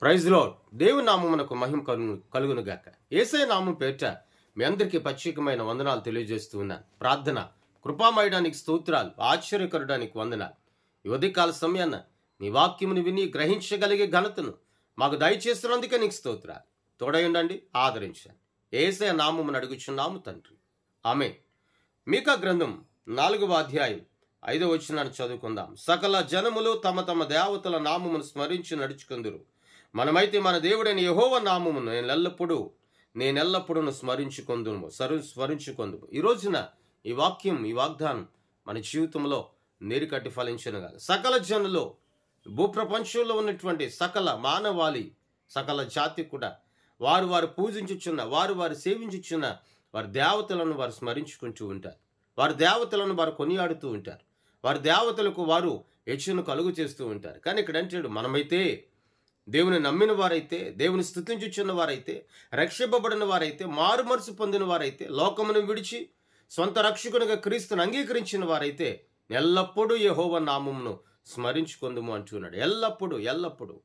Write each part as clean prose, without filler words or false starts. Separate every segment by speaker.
Speaker 1: Praise lord. దేవుని నామమునకు మహిమ కలుగును గాక. యేసయ్య నామం పేరిట మీ అందరికీ ప్రత్యేకమైన వందనాలు తెలియజేస్తూ ఉన్నాను. ప్రార్థన. కృపామయడానికి స్తోత్రాలు, ఆశ్చర్యకరడానికి వందనాలు. ఈ ఉదయకాల సమయాన నీ వాక్యమును విని గ్రహించగలిగే ఘనతను మాకు దయచేస్తున్నందుకే నీకు స్తోత్రాలు. తోడయుండండి, ఆదరించండి. యేసయ్య నామమును అడుగుచున్నాము తండ్రి, ఆమేన్. మీకా గ్రంథం 4వ అధ్యాయం 5వ వచనాన్ని చదువుకుందాం. సకల జనములు తమ తమ దేవతల నామమును స్మరించి నడుచుకుందురు. మనమైతే మన దేవుడైన యెహోవా నామమును నేనెల్లప్పుడూ స్మరించుకొందుము. ఈ రోజున ఈ వాక్యం, ఈ వాగ్దానం మన జీవితంలో నీరుకట్టి ఫలించనుగా. సకల జనులు, భూప్రపంచంలో ఉన్నటువంటి సకల మానవాళి, సకల జాతి కూడా వారు పూజించుచున్న, వారు సేవించుచున్న వారి దేవతలను వారు స్మరించుకుంటూ ఉంటారు. వారి దేవతలను వారు కొనియాడుతూ ఉంటారు. వారి దేవతలకు వారు యెచ్చును కలుగు చేస్తూ ఉంటారు. కానీ ఇక్కడ అంటాడు, మనమైతే దేవుని నమ్మిన వారైతే, దేవుని స్తుతించుచున్న వారైతే, రక్షింపబడిన వారైతే, మారు మనసు పొందిన వారైతే, లోకమును విడిచి సొంత రక్షకునిగా క్రీస్తును అంగీకరించిన వారైతే ఎల్లప్పుడూ యెహోవా నామమును స్మరించుకొందుము అంటున్నాడు. ఎల్లప్పుడూ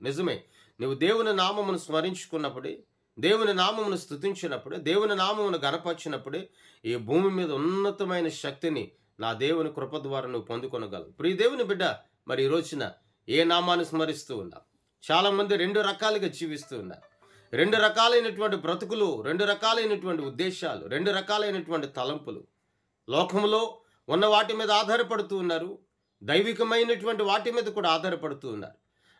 Speaker 1: నిజమే. నువ్వు దేవుని నామమును స్మరించుకున్నప్పుడే, దేవుని నామమును స్తుతించినప్పుడే, దేవుని నామమును గణపరిచినప్పుడే ఈ భూమి మీద ఉన్నతమైన శక్తిని నా దేవుని కృప ద్వారా నువ్వు పొందుకొనగలవు. ప్రియ దేవుని బిడ్డ, మరి ఈ రోజున ఏ నామాన్ని స్మరిస్తూ ఉన్నావు? చాలా మంది 2 రకాలుగా జీవిస్తూ ఉన్నారు. 2 రకాలైనటువంటి బ్రతుకులు, 2 రకాలైనటువంటి ఉద్దేశాలు, 2 రకాలైనటువంటి తలంపులు. లోకంలో ఉన్న వాటి మీద ఆధారపడుతూ ఉన్నారు, దైవికమైనటువంటి వాటి మీద కూడా ఆధారపడుతూ ఉన్నారు.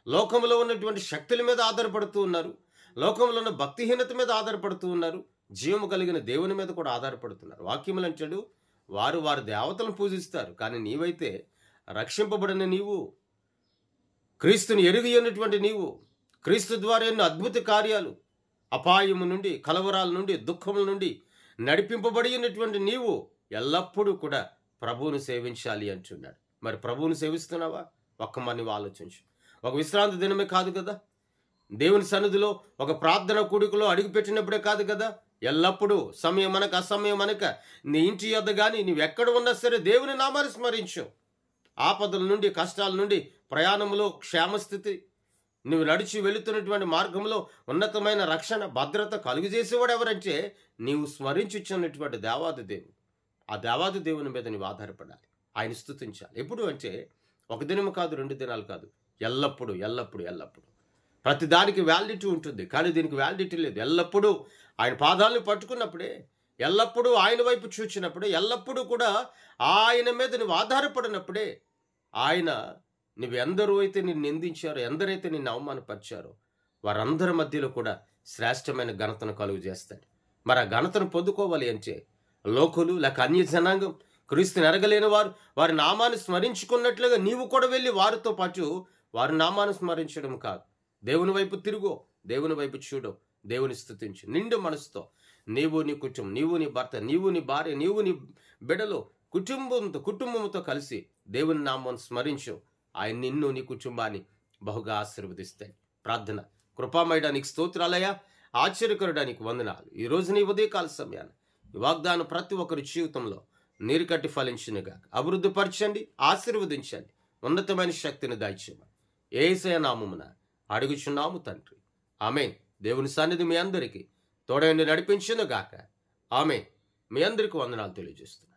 Speaker 1: లోకంలో ఉన్నటువంటి శక్తుల మీద ఆధారపడుతూ ఉన్నారు, లోకంలో ఉన్న భక్తిహీనత మీద ఆధారపడుతూ ఉన్నారు, జీవము కలిగిన దేవుని మీద కూడా ఆధారపడుతున్నారు. వాక్యములు అంటాడు, వారి దేవతలను పూజిస్తారు. కానీ నీవైతే రక్షింపబడిన నీవు, క్రీస్తుని ఎరిగి ఉన్నటువంటి నీవు, క్రీస్తు ద్వారా ఎన్నో అద్భుత కార్యాలు, అపాయము నుండి, కలవరాల నుండి, దుఃఖముల నుండి నడిపింపబడి ఉన్నటువంటి నీవు ఎల్లప్పుడూ కూడా ప్రభువును సేవించాలి అంటున్నాడు. మరి ప్రభువును సేవిస్తున్నావా? ఒక్క నీవు ఆలోచించు. ఒక విశ్రాంతి దినమే కాదు కదా, దేవుని సన్నిధిలో ఒక ప్రార్థన కూడికలో అడుగుపెట్టినప్పుడే కాదు కదా, ఎల్లప్పుడూ సమయం అనక అసమయం అనక నీ ఇంటి యొద్ద కానీ నీవెక్కడ ఉన్నా సరే దేవుని నామాన్ని స్మరించు. ఆపదల నుండి, కష్టాల నుండి, ప్రయాణంలో క్షేమస్థితి, నువ్వు నడిచి వెళుతున్నటువంటి మార్గంలో ఉన్నతమైన రక్షణ, భద్రత కలుగజేసేవాడు ఎవరంటే నీవు స్మరించుచున్నటువంటి దేవాది దేవుడు. ఆ దేవాది దేవుని మీద నీవు ఆధారపడాలి, ఆయన స్తుతించాలి. ఎప్పుడు అంటే ఒక దినము కాదు, 2 దినాలు కాదు, ఎల్లప్పుడూ. ప్రతి దానికి వ్యాలిడిటీ ఉంటుంది, కానీ దీనికి వ్యాలిడిటీ లేదు. ఎల్లప్పుడూ ఆయన పాదాలను పట్టుకున్నప్పుడే, ఎల్లప్పుడూ ఆయన వైపు చూచినప్పుడే, ఎల్లప్పుడూ కూడా ఆయన మీద నువ్వు ఆధారపడినప్పుడే ఆయన నువ్వెందరూ అయితే నిన్ను నిందించారో, ఎందరైతే నిన్ను అవమానపరిచారో వారందరి మధ్యలో కూడా శ్రేష్టమైన ఘనతను కలుగు చేస్తాడు. మరి ఆ ఘనతను పొందుకోవాలి అంటే లోకులు లేక అన్య జనాంగం, క్రీస్తుని ఎరగలేని వారి నామాన్ని స్మరించుకున్నట్లుగా నీవు కూడా వెళ్ళి వారితో పాటు వారి నామాన్ని స్మరించడం కాదు. దేవుని వైపు తిరుగు, దేవుని వైపు చూడు, దేవుని స్తుతించు నిండు మనసుతో. నీవు నీ కుటుంబం, నీవు నీ భర్త, నీవు నీ భార్య, నీవు నీ బిడ్డలు కుటుంబంతో కలిసి దేవుని నామాన్ని స్మరించు. ఆయన నిన్ను, నీ కుటుంబాన్ని బహుగా ఆశీర్వదిస్తాయి. ప్రార్థన. కృపామయడానికి స్తోత్రాలయ్యా, ఆశ్చర్యకరడానికి వందనాలు. ఈ రోజు నీ ఉదయకాల సమయాన్ని ఈ వాగ్దానం ప్రతి ఒక్కరి జీవితంలో నీరు కట్టి ఫలించినగా అభివృద్ధి పరచండి, ఆశీర్వదించండి, ఉన్నతమైన శక్తిని దయచేయమని యేసయ్య నామమున అడుగుచున్నాము తండ్రి, ఆమేన్. దేవుని సన్నిధి మీ అందరికీ తోడైండి నడిపించును గాక, ఆమేన్. మీ అందరికీ వందనాలు తెలియజేస్తున్నాను.